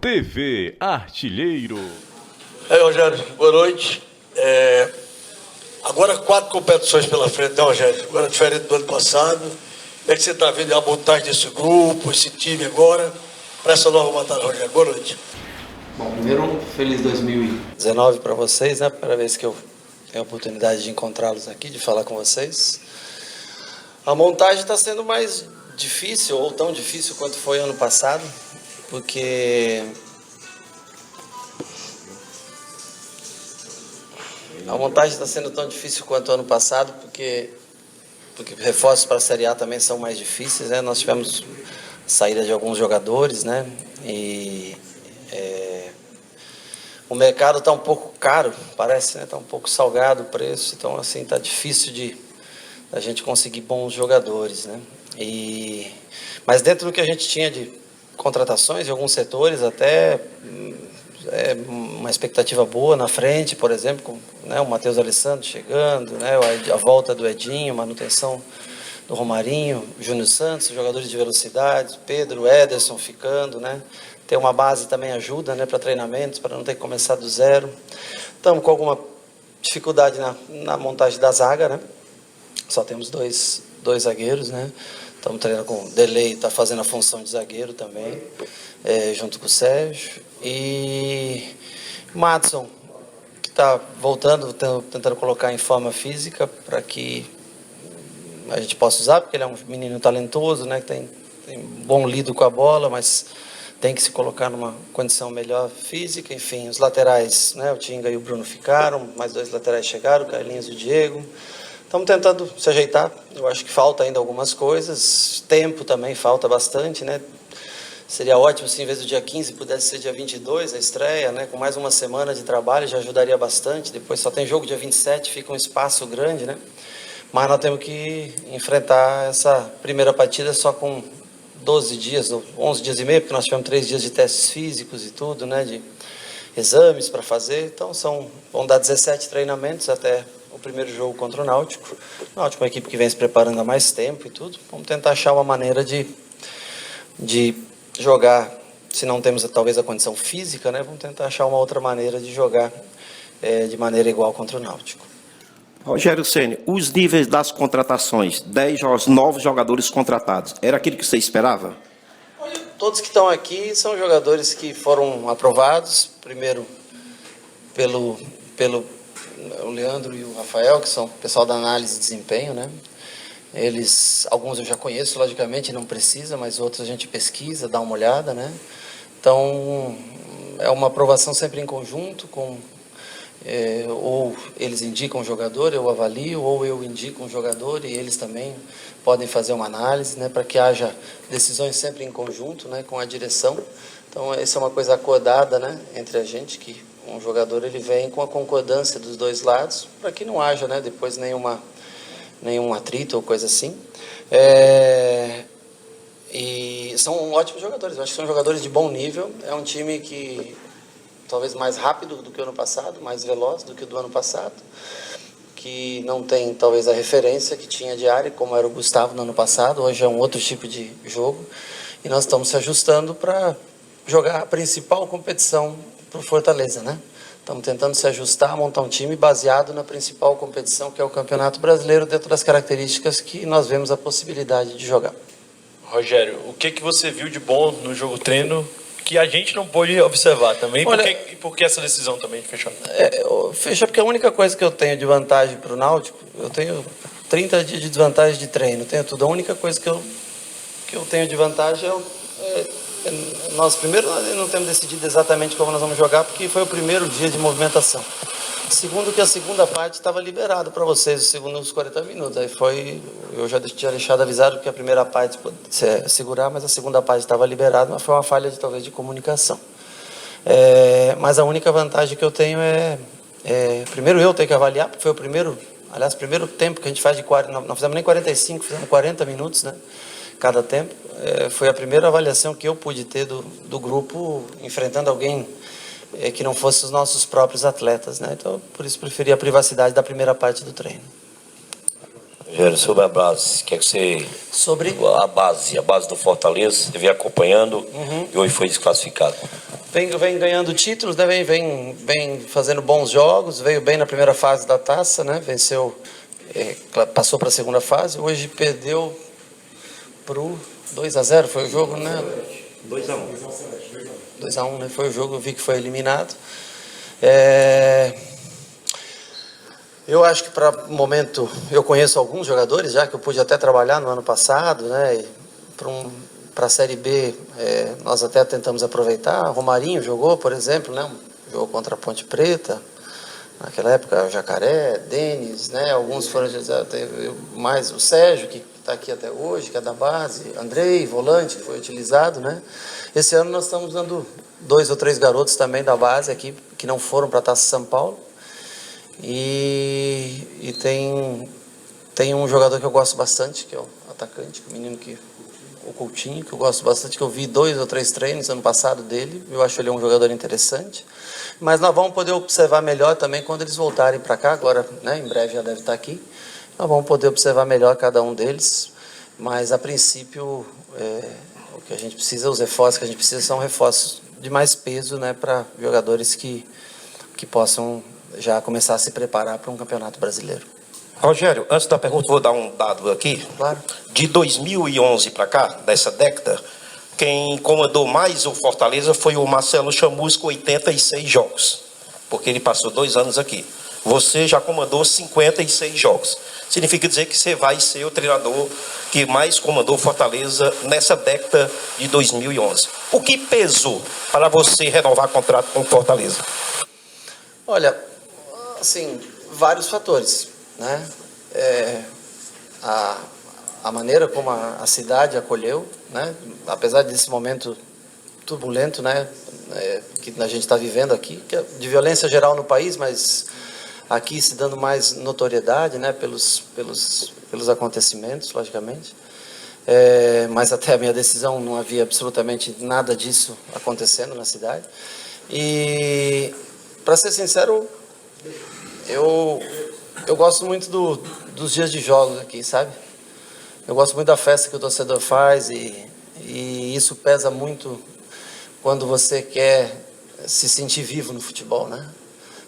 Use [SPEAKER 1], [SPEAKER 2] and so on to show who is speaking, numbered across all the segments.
[SPEAKER 1] TV Artilheiro.
[SPEAKER 2] Rogério, boa noite. Agora 4 competições pela frente, né, Rogério? Agora diferente do ano passado. Como é que você está vendo a montagem desse grupo, esse time agora, para essa nova batalha, Rogério? Boa noite.
[SPEAKER 3] Bom, primeiro um feliz 2019 para vocês, né? Primeira vez que eu tenho a oportunidade de encontrá-los aqui, de falar com vocês. A montagem está sendo mais difícil, ou tão difícil quanto foi ano passado, porque a montagem está sendo tão difícil quanto ano passado, porque reforços para a Série A também são mais difíceis, né? Nós tivemos saída de alguns jogadores, né? E o mercado está um pouco caro, parece, né? Está um pouco salgado o preço, então assim está difícil de a gente conseguir bons jogadores, né? Mas dentro do que a gente tinha de contratações em alguns setores, até uma expectativa boa na frente, por exemplo, com, né, o Matheus Alessandro chegando, né, a volta do Edinho, manutenção do Romarinho, Júnior Santos, jogadores de velocidade, Pedro, Ederson ficando, né? Ter uma base também ajuda, né, para treinamentos, para não ter que começar do zero. Estamos com alguma dificuldade na montagem da zaga, né? Só temos dois zagueiros, né? Estamos treinando com o Delay, está fazendo a função de zagueiro também, junto com o Sérgio. E Madison, que está voltando, tentando colocar em forma física para que a gente possa usar, porque ele é um menino talentoso, né? Que tem bom lido com a bola, mas tem que se colocar numa condição melhor física. Enfim, os laterais, né? O Tinga e o Bruno ficaram, mais 2 laterais chegaram, o Carlinhos e o Diego. Estamos tentando se ajeitar. Eu acho que falta ainda algumas coisas. Tempo também falta bastante, né? Seria ótimo se em vez do dia 15 pudesse ser dia 22 a estreia, né? Com mais uma semana de trabalho já ajudaria bastante. Depois só tem jogo dia 27, fica um espaço grande, né? Mas nós temos que enfrentar essa primeira partida só com 12 dias, ou 11 dias e meio, porque nós tivemos 3 dias de testes físicos e tudo, né? De exames para fazer. Então vão dar 17 treinamentos até o primeiro jogo contra o Náutico. O Náutico é uma equipe que vem se preparando há mais tempo e tudo. Vamos tentar achar uma maneira de jogar, se não temos talvez a condição física, né? Vamos tentar achar uma outra maneira de jogar de maneira igual contra o Náutico.
[SPEAKER 4] Rogério Ceni, os níveis das contratações, 10 novos jogadores contratados, era aquilo que você esperava?
[SPEAKER 3] Olha, todos que estão aqui são jogadores que foram aprovados, primeiro pelo o Leandro e o Rafael, que são o pessoal da análise de desempenho, né? Alguns eu já conheço, logicamente, não precisa, mas outros a gente pesquisa, dá uma olhada, né? Então, é uma aprovação sempre em conjunto, ou eles indicam o jogador, eu avalio, ou eu indico um jogador e eles também podem fazer uma análise, né? Para que haja decisões sempre em conjunto, né? Com a direção. Então, essa é uma coisa acordada, né? Entre a gente, que um jogador ele vem com a concordância dos dois lados, para que não haja, né? Depois nenhum atrito ou coisa assim. E são ótimos jogadores, eu acho que são jogadores de bom nível. É um time que talvez mais rápido do que o ano passado, mais veloz do que o do ano passado, que não tem talvez a referência que tinha de área, como era o Gustavo no ano passado. Hoje é um outro tipo de jogo e nós estamos se ajustando para jogar a principal competição para o Fortaleza, né? Estamos tentando se ajustar, montar um time baseado na principal competição, que é o Campeonato Brasileiro, dentro das características que nós vemos a possibilidade de jogar.
[SPEAKER 5] Rogério, o que você viu de bom no jogo treino que a gente não pôde observar também?
[SPEAKER 3] Olha,
[SPEAKER 5] por que essa decisão também de fechar?
[SPEAKER 3] Fechar porque a única coisa que eu tenho de vantagem para o Náutico, eu tenho 30 dias de desvantagem de treino, tenho tudo. A única coisa que eu tenho de vantagem nós primeiro não temos decidido exatamente como nós vamos jogar, porque foi o primeiro dia de movimentação. Segundo, que a segunda parte estava liberada para vocês, os segundos 40 minutos. Eu já tinha deixado avisado que a primeira parte pode segurar, mas a segunda parte estava liberada, mas foi uma falha talvez de comunicação. Mas a única vantagem que eu tenho primeiro eu tenho que avaliar, porque foi o primeiro tempo que a gente faz de 40, não fizemos nem 45, fizemos 40 minutos, né? Cada tempo. Foi a primeira avaliação que eu pude ter do grupo, enfrentando alguém que não fosse os nossos próprios atletas, né? Então, por isso, preferi a privacidade da primeira parte do treino.
[SPEAKER 6] Rogério, sobre a base, quer que você...
[SPEAKER 3] Sobre?
[SPEAKER 6] A base do Fortaleza, você vem acompanhando e hoje foi desclassificado.
[SPEAKER 3] Vem ganhando títulos, né? Vem fazendo bons jogos, veio bem na primeira fase da taça, né? Venceu, passou para a segunda fase, hoje perdeu pro 2-0, foi o jogo, né? 2-1, né? Foi o jogo, eu vi que foi eliminado. Eu acho que para o momento, eu conheço alguns jogadores, já que eu pude até trabalhar no ano passado, né? Para a Série B, nós até tentamos aproveitar. Romarinho jogou, por exemplo, né? Jogou contra a Ponte Preta. Naquela época, o Jacaré, Denis, né? Alguns foram mais o Sérgio, que está aqui até hoje, que é da base. Andrei, volante, que foi utilizado, né? Esse ano nós estamos dando 2 ou 3 garotos também da base aqui, que não foram para a Taça São Paulo. E tem um jogador que eu gosto bastante, que é o atacante, o menino o Coutinho, que eu gosto bastante, que eu vi 2 ou 3 treinos ano passado dele. Eu acho ele um jogador interessante. Mas nós vamos poder observar melhor também quando eles voltarem para cá, agora, né, em breve já deve estar aqui. Nós vamos poder observar melhor cada um deles. Mas, a princípio, o que a gente precisa, os reforços que a gente precisa são reforços de mais peso, né, para jogadores que possam já começar a se preparar para um campeonato brasileiro.
[SPEAKER 4] Rogério, antes da pergunta, vou dar um dado aqui.
[SPEAKER 3] Claro.
[SPEAKER 4] De 2011 para cá, dessa década, quem comandou mais o Fortaleza foi o Marcelo Chamusco, 86 jogos, porque ele passou 2 anos aqui. Você já comandou 56 jogos. Significa dizer que você vai ser o treinador que mais comandou Fortaleza nessa década de 2011. O que pesou para você renovar contrato com Fortaleza?
[SPEAKER 3] Olha, assim, vários fatores, né? A maneira como a cidade acolheu, né? Apesar desse momento turbulento, né? Que a gente está vivendo aqui, que é de violência geral no país, mas aqui se dando mais notoriedade, né? Pelos acontecimentos, logicamente. Mas até a minha decisão não havia absolutamente nada disso acontecendo na cidade. E, para ser sincero, eu gosto muito dos dias de jogos aqui, sabe? Eu gosto muito da festa que o torcedor faz e isso pesa muito quando você quer se sentir vivo no futebol, né?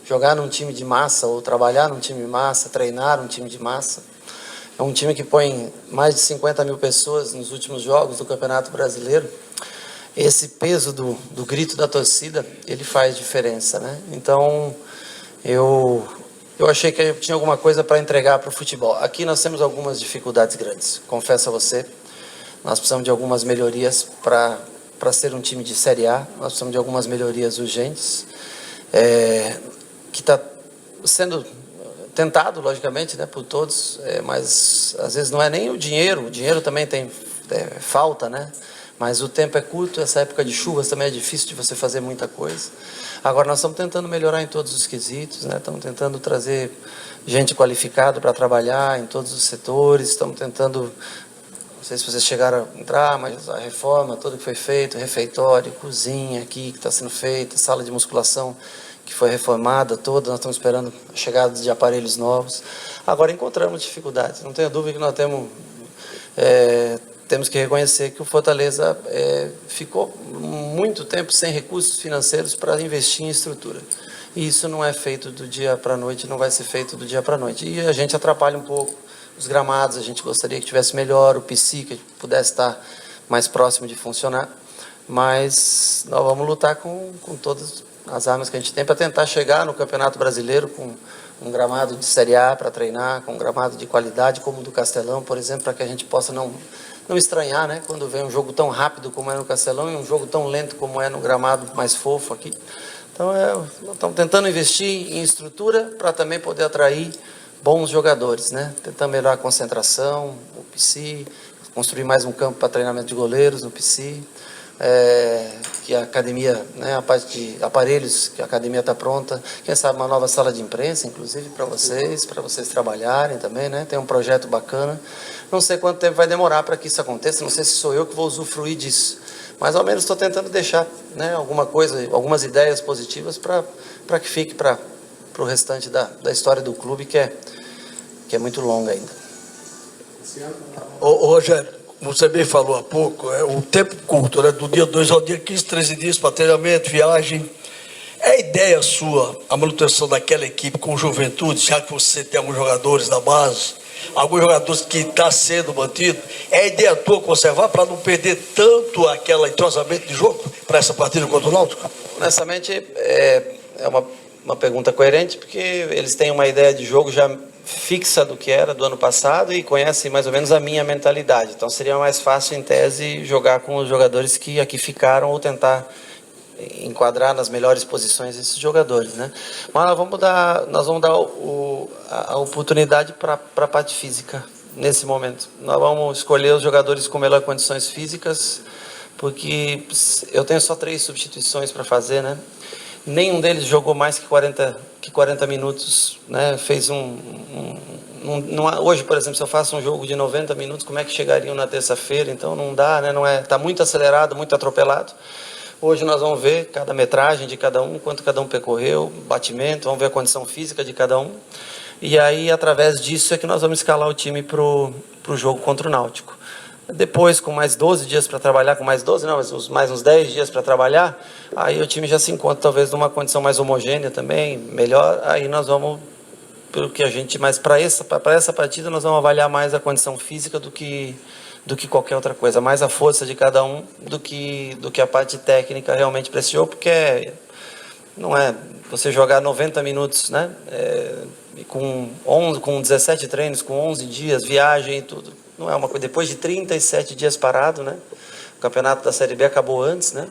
[SPEAKER 3] Jogar num time de massa ou trabalhar num time de massa, treinar num time de massa. É um time que põe mais de 50 mil pessoas nos últimos jogos do Campeonato Brasileiro. Esse peso do grito da torcida, ele faz diferença, né? Então, eu achei que eu tinha alguma coisa para entregar para o futebol. Aqui nós temos algumas dificuldades grandes, confesso a você. Nós precisamos de algumas melhorias para ser um time de Série A. Nós precisamos de algumas melhorias urgentes, que está sendo tentado, logicamente, né, por todos, mas às vezes não é nem o dinheiro também tem falta, né? Mas o tempo é curto, essa época de chuvas também é difícil de você fazer muita coisa. Agora nós estamos tentando melhorar em todos os quesitos, né? Estamos tentando trazer gente qualificada para trabalhar em todos os setores, estamos tentando, não sei se vocês chegaram a entrar, mas a reforma, tudo que foi feito, refeitório, cozinha aqui que está sendo feita, sala de musculação que foi reformada toda, nós estamos esperando a chegada de aparelhos novos. Agora encontramos dificuldades, não tenho dúvida que nós temos que reconhecer que o Fortaleza ficou muito tempo sem recursos financeiros para investir em estrutura. E isso não é feito do dia para a noite, não vai ser feito do dia para a noite. E a gente atrapalha um pouco os gramados, a gente gostaria que tivesse melhor, o PC que pudesse estar mais próximo de funcionar. Mas nós vamos lutar com todas as armas que a gente tem para tentar chegar no Campeonato Brasileiro com um gramado de Série A para treinar, com um gramado de qualidade como o do Castelão, por exemplo, para que a gente possa não estranhar, né, quando vem um jogo tão rápido como é no Castelão e um jogo tão lento como é no gramado mais fofo aqui. Então, nós estamos tentando investir em estrutura para também poder atrair bons jogadores, né? Tentando melhorar a concentração, o PC, construir mais um campo para treinamento de goleiros no PC, que a academia, né, a parte de aparelhos, que a academia está pronta, quem sabe uma nova sala de imprensa, inclusive para vocês trabalharem também, né? Tem um projeto bacana. Não sei quanto tempo vai demorar para que isso aconteça, não sei se sou eu que vou usufruir disso, mas ao menos estou tentando deixar, né, alguma coisa, algumas ideias positivas para que fique para o restante da história do clube, que é muito longa ainda.
[SPEAKER 2] Ô Rogério, você bem falou há pouco, é um tempo curto, né? Do dia 2 ao dia 15, 13 dias para treinamento, viagem. É ideia sua a manutenção daquela equipe com juventude, já que você tem alguns jogadores da base, alguns jogadores que estão sendo mantidos, é ideia tua conservar para não perder tanto aquele entrosamento de jogo para essa partida contra o Náutico?
[SPEAKER 3] Honestamente, é uma pergunta coerente, porque eles têm uma ideia de jogo já fixa do que era do ano passado e conhecem mais ou menos a minha mentalidade. Então seria mais fácil, em tese, jogar com os jogadores que aqui ficaram ou tentar enquadrar nas melhores posições esses jogadores, né? Mas nós vamos dar a oportunidade para a parte física nesse momento. Nós vamos escolher os jogadores com melhores condições físicas, porque eu tenho só 3 substituições para fazer, né? Nenhum deles jogou mais que 40 minutos, né? Fez hoje, por exemplo, se eu faço um jogo de 90 minutos, como é que chegariam na terça-feira? Então não dá, né? Tá muito acelerado, muito atropelado. Hoje nós vamos ver cada metragem de cada um, quanto cada um percorreu, batimento, vamos ver a condição física de cada um. E aí, através disso, é que nós vamos escalar o time para o jogo contra o Náutico. Depois, com mais 12 dias para trabalhar, com mais 12 não, mas mais uns 10 dias para trabalhar, aí o time já se encontra talvez numa condição mais homogênea também, melhor, aí nós vamos, pelo que a gente, mas para essa partida nós vamos avaliar mais a condição física do que qualquer outra coisa, mais a força de cada um do que a parte técnica realmente para esse jogo, porque não é você jogar 90 minutos, né? Com 17 treinos, com 11 dias, viagem e tudo. Não é uma coisa. Depois de 37 dias parado, né? O campeonato da Série B acabou antes, né?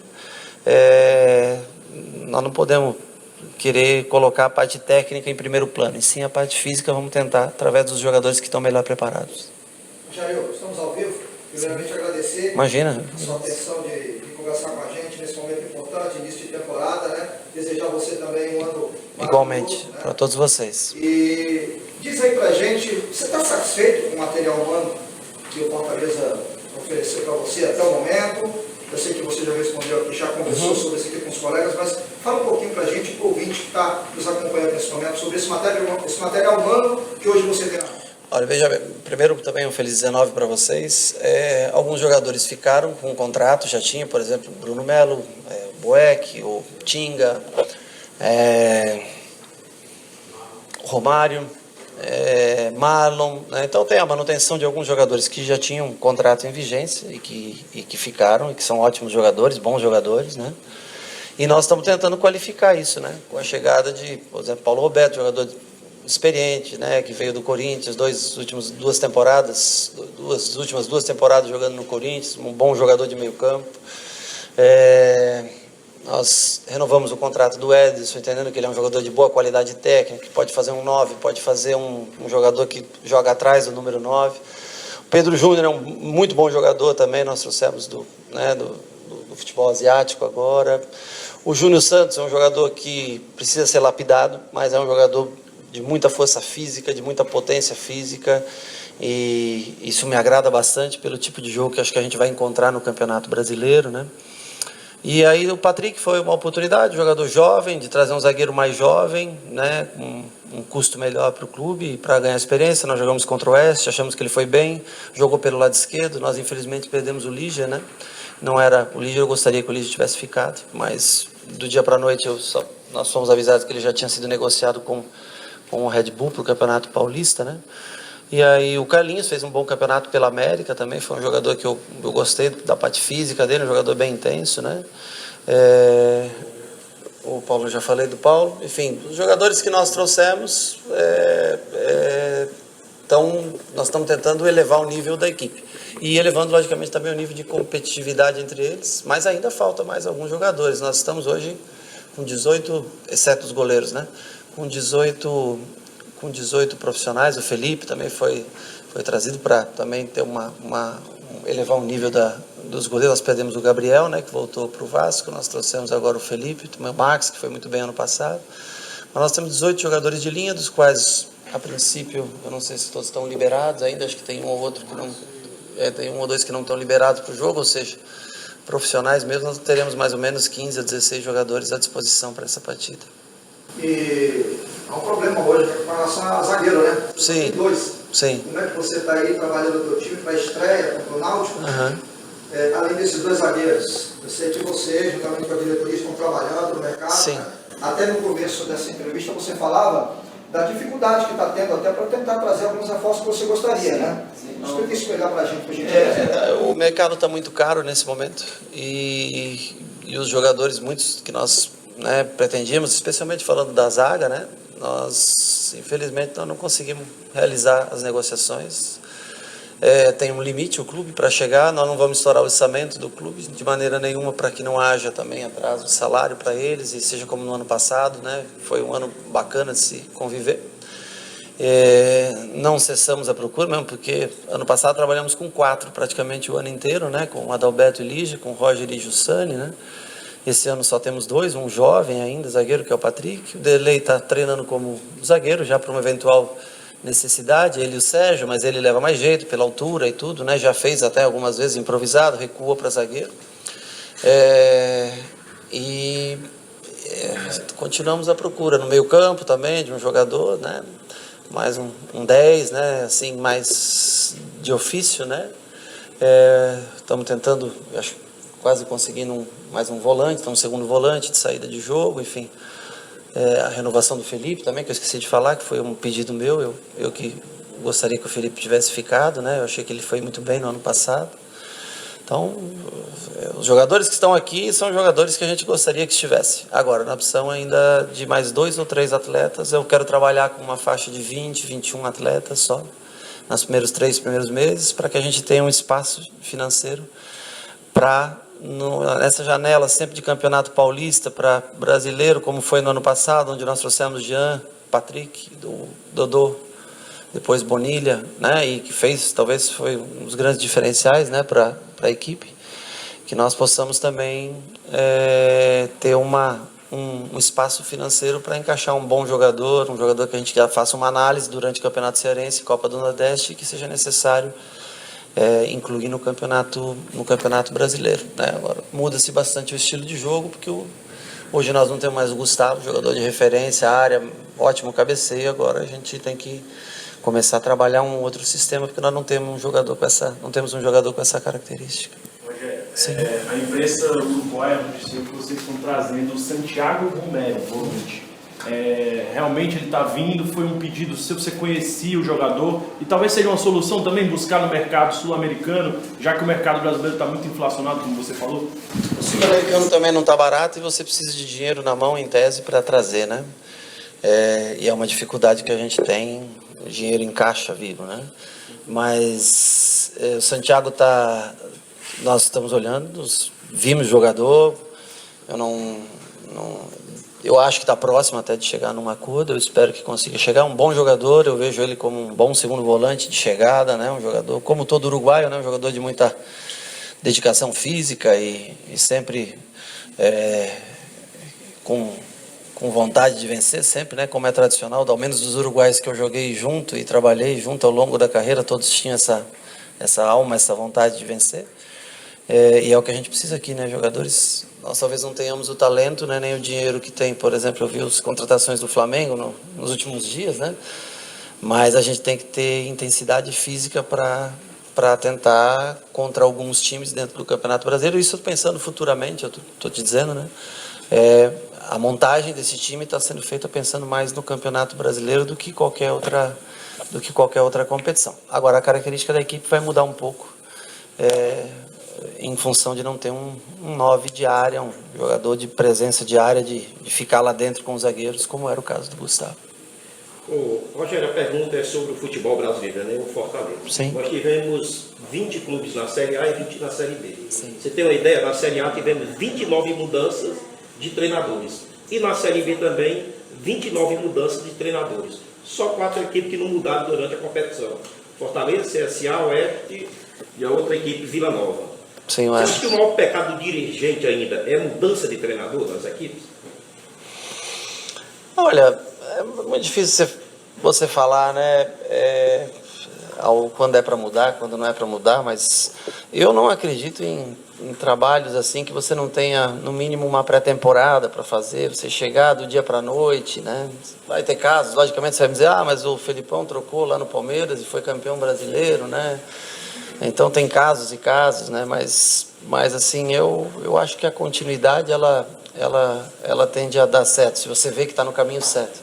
[SPEAKER 3] Nós não podemos querer colocar a parte técnica em primeiro plano, e sim a parte física vamos tentar através dos jogadores que estão melhor preparados.
[SPEAKER 7] Jair, estamos ao vivo. Primeiramente agradecer
[SPEAKER 3] Imagina.
[SPEAKER 7] a sua atenção de conversar com a gente nesse momento importante, início de temporada, né? Desejar a você também um ano
[SPEAKER 3] igualmente,
[SPEAKER 7] né?
[SPEAKER 3] para todos vocês.
[SPEAKER 7] E diz aí pra gente, você está satisfeito com o material humano que o Fortaleza ofereceu para você até o momento? Eu sei que você já respondeu aqui, já conversou sobre isso aqui com os colegas, mas fala um pouquinho pra gente, pro ouvinte que está nos acompanhando nesse momento, sobre esse material humano que hoje você tem na mão.
[SPEAKER 3] Olha, veja bem, primeiro também um feliz 19 para vocês. Alguns jogadores ficaram com um contrato, já tinha, por exemplo, Bruno Melo, Boeck, o Tinga, Romário, Marlon, né? Então tem a manutenção de alguns jogadores que já tinham um contrato em vigência e que ficaram, e que são ótimos jogadores, bons jogadores, né? E nós estamos tentando qualificar isso, né? Com a chegada de, por exemplo, Paulo Roberto, jogador experiente, né, que veio do Corinthians, as últimas duas temporadas jogando no Corinthians, um bom jogador de meio campo. Nós renovamos o contrato do Edson, entendendo que ele é um jogador de boa qualidade técnica, que pode fazer um 9, pode fazer um jogador que joga atrás do número 9. O Pedro Júnior é um muito bom jogador também, nós trouxemos do futebol asiático agora. O Júnior Santos é um jogador que precisa ser lapidado, mas é um jogador de muita força física, de muita potência física, e isso me agrada bastante pelo tipo de jogo que acho que a gente vai encontrar no Campeonato Brasileiro, né? E aí o Patrick foi uma oportunidade, jogador jovem, de trazer um zagueiro mais jovem, né, com um custo melhor para o clube, para ganhar experiência. Nós jogamos contra o Oeste, achamos que ele foi bem, jogou pelo lado esquerdo, nós infelizmente perdemos o Lígia, né? Não era o Lígia, eu gostaria que o Lígia tivesse ficado, mas do dia para a noite nós fomos avisados que ele já tinha sido negociado com o Red Bull para o Campeonato Paulista, né? E aí o Carlinhos fez um bom campeonato pela América também, foi um jogador que eu gostei da parte física dele, um jogador bem intenso, né? O Paulo, já falei do Paulo. Enfim, os jogadores que nós trouxemos, nós estamos tentando elevar o nível da equipe. E elevando, logicamente, também o nível de competitividade entre eles, mas ainda falta mais alguns jogadores. Nós estamos hoje com 18, exceto os goleiros, né? Com 18 profissionais. O Felipe também foi trazido para também ter elevar o nível dos goleiros. Nós perdemos o Gabriel, né, que voltou para o Vasco. Nós trouxemos agora o Felipe, o Max, que foi muito bem ano passado. Mas nós temos 18 jogadores de linha, dos quais, a princípio, eu não sei se todos estão liberados ainda. Acho que tem um ou outro que não... tem um ou dois que não estão liberados para o jogo, ou seja, profissionais mesmo. Nós teremos mais ou menos 15 a 16 jogadores à disposição para essa partida.
[SPEAKER 7] E há um problema hoje com relação a zagueiro, né?
[SPEAKER 3] Sim.
[SPEAKER 7] Tem dois.
[SPEAKER 3] Sim.
[SPEAKER 7] Como é que você está aí trabalhando o teu time para a estreia contra o Náutico?
[SPEAKER 3] Aham.
[SPEAKER 7] Além desses dois zagueiros, eu sei que você, juntamente com a diretoria, estão trabalhando no mercado.
[SPEAKER 3] Sim.
[SPEAKER 7] Né? Até no começo dessa entrevista você falava da dificuldade que está tendo até para tentar trazer alguns reforços que você gostaria, né? Explica isso melhor para a gente, por gentileza.
[SPEAKER 3] O mercado está muito caro nesse momento e os jogadores, muitos que nós, né, pretendíamos, especialmente falando da zaga, né, nós infelizmente não conseguimos realizar as negociações. Tem um limite o clube para chegar, nós não vamos estourar o orçamento do clube de maneira nenhuma para que não haja também atraso de salário para eles e seja como no ano passado, né? Foi um ano bacana de se conviver. Não cessamos a procura mesmo, porque ano passado trabalhamos com 4 praticamente o ano inteiro, né? Com o Adalberto e Lígia, com o Roger e Jussane, né? Esse ano só temos 2, um jovem ainda, zagueiro, que é o Patrick. O Delei está treinando como zagueiro já para uma eventual necessidade, ele e o Sérgio, mas ele leva mais jeito pela altura e tudo, né? Já fez até algumas vezes improvisado, recuou para zagueiro. Continuamos à procura no meio campo também de um jogador, né? Mais um 10, né? Assim, mais de ofício, né? Estamos tentando, acho, quase conseguindo mais um volante, um segundo volante de saída de jogo, enfim. A renovação do Felipe também, que eu esqueci de falar, que foi um pedido meu, eu que gostaria que o Felipe tivesse ficado, né? Eu achei que ele foi muito bem no ano passado. Então, os jogadores que estão aqui são jogadores que a gente gostaria que estivesse. Agora, na opção ainda de mais 2 ou 3 atletas, eu quero trabalhar com uma faixa de 20, 21 atletas só, nos primeiros meses, para que a gente tenha um espaço financeiro para, nessa janela sempre de campeonato paulista para brasileiro, como foi no ano passado, onde nós trouxemos Jean, Patrick, Dodô, depois Bonilha, né, e que talvez foi um dos grandes diferenciais, né, para a equipe, que nós possamos também ter um espaço financeiro para encaixar um bom jogador, um jogador que a gente já faça uma análise durante o Campeonato Cearense, Copa do Nordeste, que seja necessário incluir no campeonato brasileiro, né? Agora muda-se bastante o estilo de jogo, porque hoje nós não temos mais o Gustavo, jogador de referência, área, ótimo cabeceio. Agora a gente tem que começar a trabalhar um outro sistema, porque nós não temos um jogador com essa característica.
[SPEAKER 8] Rogério, a imprensa uruguaia noticiou que vocês estão trazendo o Santiago Romero, volante. Realmente ele está vindo, foi um pedido seu, você conhecia o jogador e talvez seja uma solução também buscar no mercado sul-americano, já que o mercado brasileiro está muito inflacionado, como você falou?
[SPEAKER 3] O sul-americano também não está barato e você precisa de dinheiro na mão, em tese, para trazer, né? E é uma dificuldade que a gente tem, o dinheiro em caixa vivo, né? Mas o Santiago nós estamos olhando, vimos o jogador, eu acho que está próximo até de chegar num acordo, eu espero que consiga chegar. Um bom jogador, eu vejo ele como um bom segundo volante de chegada, né? Um jogador, como todo uruguaio, né? Um jogador de muita dedicação física e sempre com vontade de vencer, sempre, né? Como é tradicional, ao menos dos uruguaios que eu joguei junto e trabalhei junto ao longo da carreira, todos tinham essa alma, essa vontade de vencer. E é o que a gente precisa aqui, né? Jogadores, nós talvez não tenhamos o talento, né? Nem o dinheiro que tem. Por exemplo, eu vi as contratações do Flamengo nos últimos dias, né? Mas a gente tem que ter intensidade física para tentar contra alguns times dentro do Campeonato Brasileiro. Isso pensando futuramente, eu estou te dizendo, né? A montagem desse time está sendo feita pensando mais no Campeonato Brasileiro do que qualquer outra competição. Agora, a característica da equipe vai mudar um pouco. Em função de não ter um 9 de área, um jogador de presença de área, de ficar lá dentro com os zagueiros, como era o caso do Gustavo.
[SPEAKER 4] Rogério, a pergunta é sobre o futebol brasileiro, né? O Fortaleza.
[SPEAKER 3] Sim.
[SPEAKER 4] Nós tivemos 20 clubes na Série A e 20 na Série B.
[SPEAKER 3] Sim.
[SPEAKER 4] Você tem uma ideia? Na Série A tivemos 29 mudanças de treinadores. E na Série B também, 29 mudanças de treinadores. Só 4 equipes que não mudaram durante a competição. Fortaleza, CSA, Oeste e a outra equipe, Vila Nova.
[SPEAKER 3] Sim,
[SPEAKER 4] Você acha que o maior pecado do dirigente ainda é mudança de treinador nas equipes?
[SPEAKER 3] Olha, é muito difícil você falar, né? quando é para mudar, quando não é para mudar, mas eu não acredito em trabalhos assim que você não tenha, no mínimo, uma pré-temporada para fazer, você chegar do dia para a noite, né? Vai ter casos, logicamente você vai me dizer, mas o Felipão trocou lá no Palmeiras e foi campeão brasileiro, né? Então tem casos e casos, né? Mas assim, eu acho que a continuidade, ela tende a dar certo, se você vê que está no caminho certo.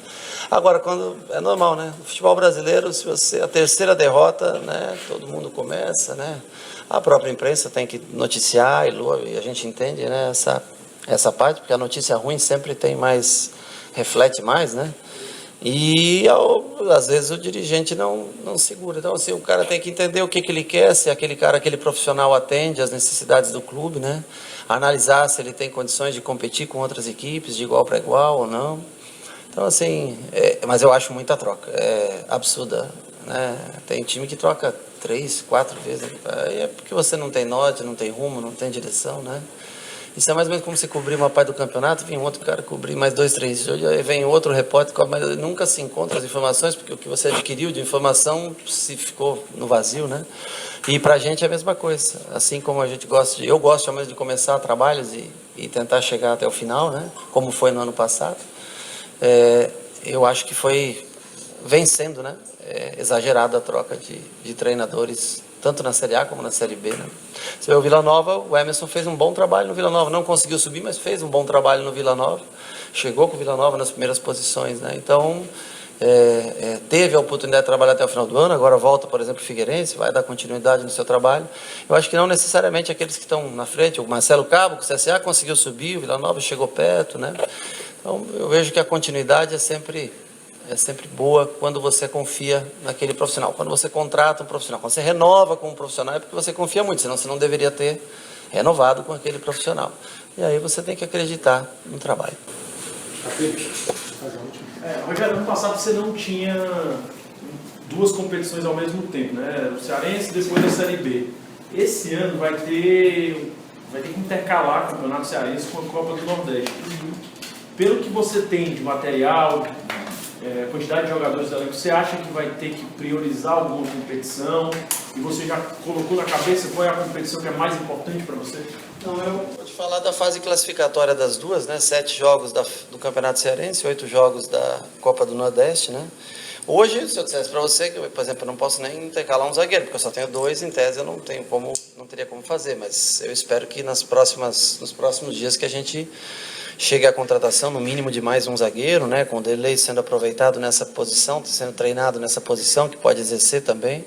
[SPEAKER 3] Agora, quando é normal, né? O futebol brasileiro, se você a terceira derrota, né? Todo mundo começa, né? A própria imprensa tem que noticiar e a gente entende, né? Essa parte, porque a notícia ruim sempre tem mais, reflete mais, né? E às vezes o dirigente não segura. Então, assim, o cara tem que entender o que ele quer, se aquele profissional atende às necessidades do clube, né? Analisar se ele tem condições de competir com outras equipes de igual para igual ou não. Então, assim, mas eu acho muita troca, é absurda, né? Tem time que troca 3, 4 vezes, é porque você não tem norte, não tem rumo, não tem direção, né? Isso é mais ou menos como você cobrir uma parte do campeonato, vem outro cara cobrir mais 2, 3 dias, aí vem outro repórter, mas nunca se encontra as informações, porque o que você adquiriu de informação se ficou no vazio, né? E pra gente é a mesma coisa, assim como a gente gosta, eu gosto ao menos de começar trabalhos e tentar chegar até o final, né? Como foi no ano passado. Eu acho que foi vencendo, né? Exagerada a troca de treinadores, tanto na Série A como na Série B, né? Você vê o Vila Nova, o Emerson fez um bom trabalho no Vila Nova, não conseguiu subir, mas fez um bom trabalho no Vila Nova, chegou com o Vila Nova nas primeiras posições, né? Então, teve a oportunidade de trabalhar até o final do ano, agora volta, por exemplo, o Figueirense, vai dar continuidade no seu trabalho. Eu acho que não necessariamente aqueles que estão na frente, o Marcelo Cabo, com o CSA, conseguiu subir, o Vila Nova chegou perto, né? Então, eu vejo que a continuidade é sempre boa quando você confia naquele profissional. Quando você contrata um profissional, quando você renova com um profissional, é porque você confia muito, senão você não deveria ter renovado com aquele profissional. E aí você tem que acreditar no trabalho.
[SPEAKER 8] Rogério, ano passado você não tinha 2 competições ao mesmo tempo, né? O Cearense depois da Série B. Esse ano vai ter que intercalar o Campeonato Cearense com a Copa do Nordeste. Pelo que você tem de material, quantidade de jogadores do elenco, você acha que vai ter que priorizar alguma competição? E você já colocou na cabeça qual é a competição que é mais importante para você?
[SPEAKER 3] Não, eu vou te falar da fase classificatória das duas, né? 7 jogos do Campeonato Cearense, 8 jogos da Copa do Nordeste, né? Hoje, se eu dissesse para você que, por exemplo, eu não posso nem intercalar um zagueiro, porque eu só tenho 2, em tese eu não teria como fazer, mas eu espero que nos próximos dias que a gente chegue à contratação, no mínimo, de mais um zagueiro, né? Com o Derlei sendo aproveitado nessa posição, sendo treinado nessa posição, que pode exercer também.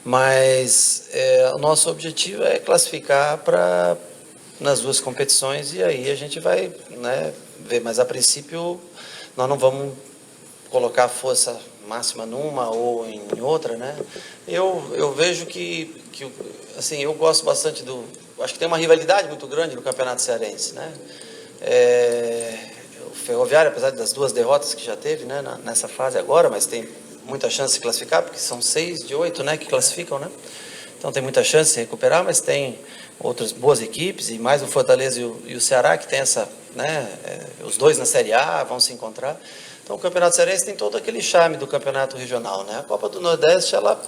[SPEAKER 3] Mas o nosso objetivo é classificar nas 2 competições e aí a gente vai, né, ver. Mas a princípio nós não vamos colocar força máxima numa ou em outra, né? Eu vejo que assim, eu gosto bastante acho que tem uma rivalidade muito grande no Campeonato Cearense, né? O Ferroviário, apesar das 2 derrotas que já teve, né, nessa fase agora, mas tem muita chance de se classificar, porque são 6 de 8, né, que classificam, né? Então tem muita chance de se recuperar, mas tem outras boas equipes, e mais o Fortaleza e o Ceará, que tem essa, né, os 2 na Série A vão se encontrar. Então o Campeonato Cearense tem todo aquele charme do campeonato regional, né? A Copa do Nordeste, ela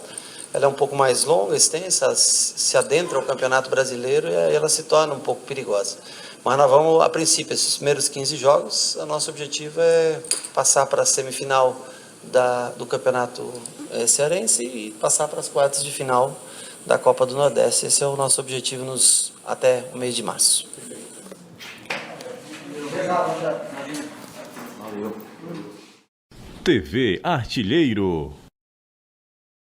[SPEAKER 3] é um pouco mais longa, extensa, se adentra ao Campeonato Brasileiro e aí ela se torna um pouco perigosa. Mas nós vamos, a princípio, esses primeiros 15 jogos, o nosso objetivo é passar para a semifinal do Campeonato Cearense e passar para as quartas de final da Copa do Nordeste. Esse é o nosso objetivo até o mês de março.
[SPEAKER 1] TV Artilheiro.